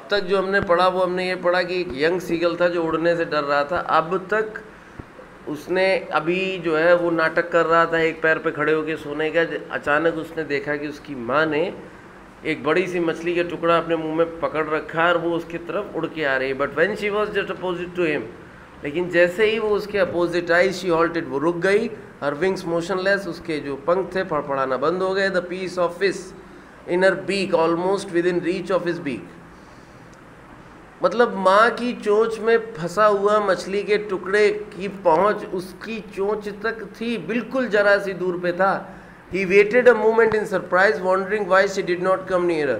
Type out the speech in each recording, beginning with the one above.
अब तक जो हमने पढ़ा वो हमने ये पढ़ा कि एक यंग सीगल था जो उड़ने से डर रहा था। अब तक उसने अभी जो है वो नाटक कर रहा था एक पैर पे खड़े होकर सोने का। अचानक उसने देखा कि उसकी माँ ने एक बड़ी सी मछली का टुकड़ा अपने मुंह में पकड़ रखा है और वो उसकी तरफ उड़ के आ रही है। But when she was just opposite to him, लेकिन जैसे ही वो उसके अपोजिट आई, शी हॉल्टेड, वो रुक गई। हर विंग्स मोशनलेस, उसके जो पंख थे फड़फड़ाना बंद हो गए। The piece of fish in her beak almost within reach of his beak, मतलब माँ की चोंच में फंसा हुआ मछली के टुकड़े की पहुंच उसकी चोंच तक थी, बिल्कुल जरा सी दूर पे था। He waited a moment in surprise, wondering why she did not come nearer.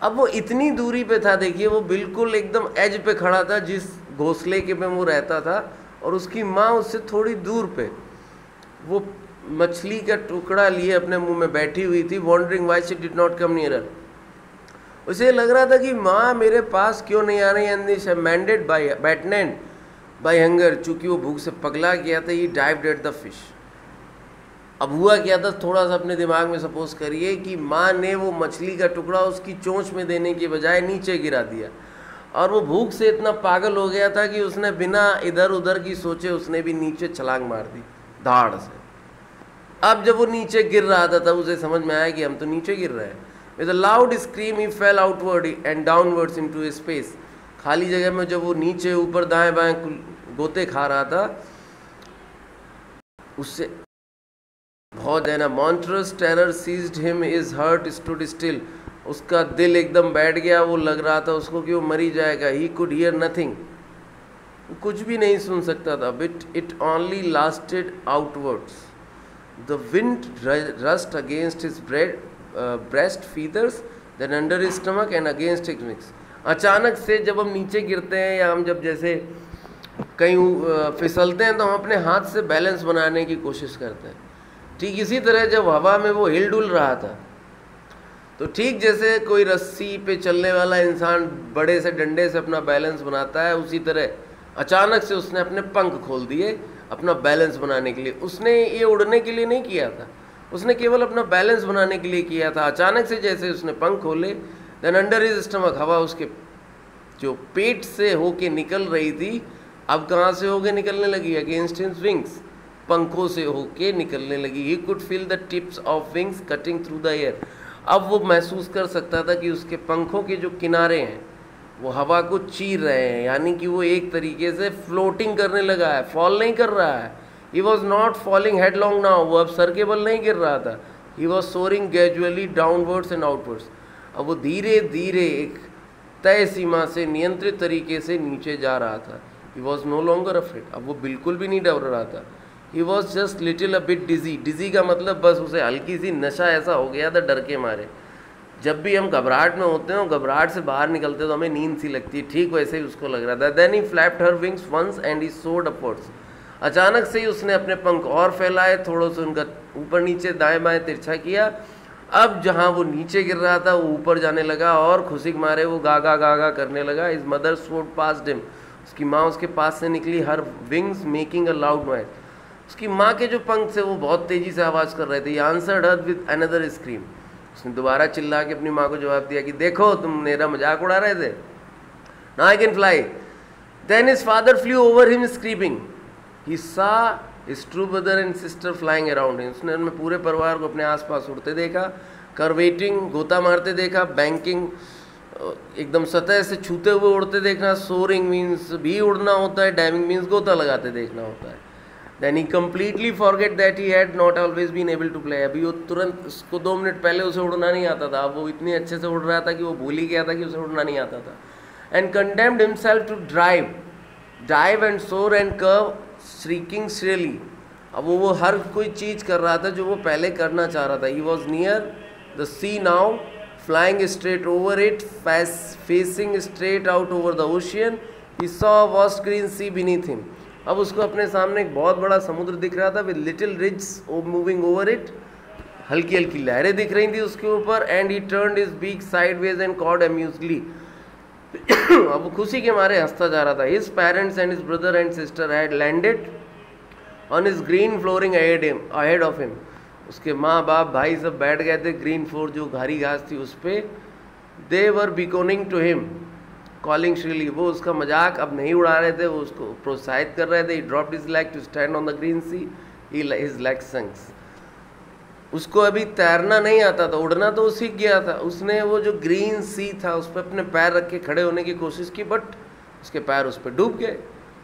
अब वो इतनी दूरी पे था, देखिए वो बिल्कुल एकदम एज पे खड़ा था जिस घोंसले के में वो रहता था, और उसकी माँ उससे थोड़ी दूर पे वो मछली का टुकड़ा लिए अपने मुंह में बैठी हुई थी। wondering why she did not come nearer. उसे लग रहा था कि माँ मेरे पास क्यों नहीं आ रही। and this commanded by battened by hunger, चूँकि वो भूख से पगला गया था, he dived at the fish. अब हुआ क्या था, थोड़ा सा अपने दिमाग में सपोज करिए कि माँ ने वो मछली का टुकड़ा उसकी चोंच में देने की बजाय नीचे गिरा दिया, और वो भूख से इतना पागल हो गया था कि उसने बिना इधर उधर की सोचे उसने भी नीचे छलांग मार दी धाड़ से। अब जब वो नीचे गिर रहा था तब उसे समझ में आया कि हम तो नीचे गिर रहे हैं। With a loud scream he fail outward and downwards into space. खाली जगह में जब वो नीचे ऊपर दाएं बाएं गोते खा रहा था, उससे बहुत देना monstrous terror seized him, his heart stood still. उसका दिल एकदम बैठ गया, वो लग रहा था उसको कि वो मरी जाएगा। he could hear nothing, कुछ भी नहीं सुन सकता था। but it only lasted outwards. the wind rushed against his breast feathers, then under his stomach and against his wings. अचानक से जब हम नीचे गिरते हैं या हम जब जैसे कहीं फिसलते हैं तो हम अपने हाथ से बैलेंस बनाने की कोशिश करते हैं। ठीक इसी तरह जब हवा में वो हिल डुल रहा था, तो ठीक जैसे कोई रस्सी पे चलने वाला इंसान बड़े से डंडे से अपना बैलेंस बनाता है, उसी तरह अचानक से उसने अपने पंख खोल दिए अपना बैलेंस बनाने के लिए। उसने ये उड़ने के लिए नहीं किया था, उसने केवल अपना बैलेंस बनाने के लिए किया था। अचानक से जैसे उसने पंख खोले, देन अंडर हिज स्टमक, हवा उसके जो पेट से होके निकल रही थी अब कहाँ से होके निकलने लगी, अगेंस्ट हिज विंग्स, पंखों से होके निकलने लगी। He could feel the tips of wings cutting through the air. अब वो महसूस कर सकता था कि उसके पंखों के जो किनारे हैं वो हवा को चीर रहे हैं, यानी कि वो एक तरीके से फ्लोटिंग करने लगा है, फॉल नहीं कर रहा है। He was not falling headlong now, वो अब सर के बल नहीं गिर रहा था। He was soaring gradually downwards and outwards. अब वो धीरे धीरे एक तय सीमा से नियंत्रित तरीके से नीचे जा रहा था। He was no longer afraid, अब वो बिल्कुल भी नहीं डर रहा था। He was just little a bit dizzy. Dizzy का मतलब बस उसे हल्की सी नशा ऐसा हो गया था डर के मारे। जब भी हम घबराहट में होते हैं, घबराहट से बाहर निकलते तो हमें नींद सी लगती है, ठीक वैसे ही उसको लग रहा था। Then he flapped her wings once and he soared upwards. अचानक से ही उसने अपने पंख और फैलाए, थोड़ा सा उनका ऊपर नीचे दाएं बाएं तिरछा किया। अब जहाँ वो नीचे गिर रहा था वो ऊपर जाने लगा और खुशी के मारे वो गागा गागा करने लगा। His mother soared past him. उसकी माँ उसके पास से निकली, her wings making a loud noise. उसकी माँ के जो पंख थे वो बहुत तेजी से आवाज़ कर रहे थे। He answered her with another scream. उसने दोबारा चिल्ला के अपनी माँ को जवाब दिया कि देखो तुम मेरा मजाक उड़ा रहे थे, now I can fly. Then his father flew over him screaming. He saw his true brother and sister flying around him. उसने अपने पूरे परिवार को अपने आसपास उड़ते देखा, कर्वेटिंग गोता मारते देखा, बैंकिंग एकदम सतह से छूते हुए उड़ते देखना, सोरिंग मीन्स भी उड़ना होता है, डाइविंग मीन्स गोता लगाते देखना होता है। Then he completely forget that he had not always been able to fly. अभी वो तुरंत, उसको 2 मिनट पहले उसे उड़ना नहीं आता था, अब वो इतने अच्छे से उड़ रहा था कि वो भूल ही गया था कि उसे उड़ना नहीं आता था। And condemned himself to dive and soar and curve, shrieking shrilly. अब वो हर कोई चीज़ कर रहा था जो वो पहले करना चाह रहा था। He was near the sea now, flying straight over it, facing straight out over the ocean. He saw a vast green sea beneath him. अब उसको अपने सामने एक बहुत बड़ा समुद्र दिख रहा था, with little ridges moving over it, हल्की हल्की लहरें दिख रही थी उसके ऊपर। And he turned his beak sideways and cawed amusingly. अब वो खुशी के मारे हंसता जा रहा था। His parents and his brother and sister had landed on his green flooring ahead of him. उसके माँ बाप भाई सब बैठ गए थे ग्रीन फ्लोर जो हरी घास थी उस पर। दे वर बिकोनिंग टू हिम कॉलिंग श्रीली, वो उसका मजाक अब नहीं उड़ा रहे थे, वो उसको प्रोत्साहित कर रहे थे। He dropped his leg to stand on the green sea, his leg sank. उसको अभी तैरना नहीं आता था, उड़ना तो वो सीख गया था। उसने वो जो ग्रीन सी था उस पर अपने पैर रख के खड़े होने की कोशिश की, बट उसके पैर उस पर डूब गए।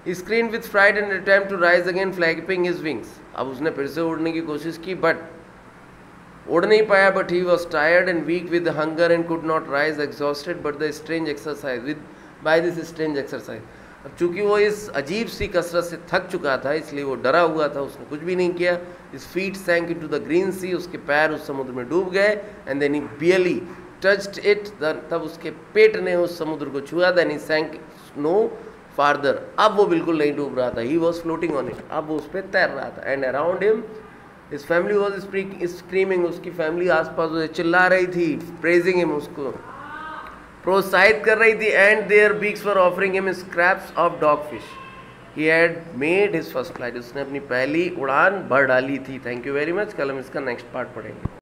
He screamed with fright and attempt to rise again, flapping his wings. अब उसने फिर से उड़ने की कोशिश की, बट उड़ नहीं पाया। But he was tired and weak with hunger and could not rise, exhausted but the strange exercise by this strange exercise. अब चूंकि वो इस अजीब सी कसरत से थक चुका था, इसलिए वो डरा हुआ था, उसने कुछ भी नहीं किया। His feet sank into the green sea, उसके पैर उस समुद्र में डूब गए। And then he barely touched it, तब उसके पेट ने उस समुद्र को छुआ। Then he sank no farther, अब वो बिल्कुल नहीं डूब रहा था। He was floating on it, अब वो उस पर तैर रहा था। And around him his family was screaming, उसकी फैमिली आसपास उसे चिल्ला रही थी, praising him, उसको प्रोत्साहित कर रही थी। And their beaks were offering him scraps of dogfish. He had made his first flight, उसने अपनी पहली उड़ान भर डाली थी। Thank you very much. कल हम इसका नेक्स्ट पार्ट पढ़ेंगे।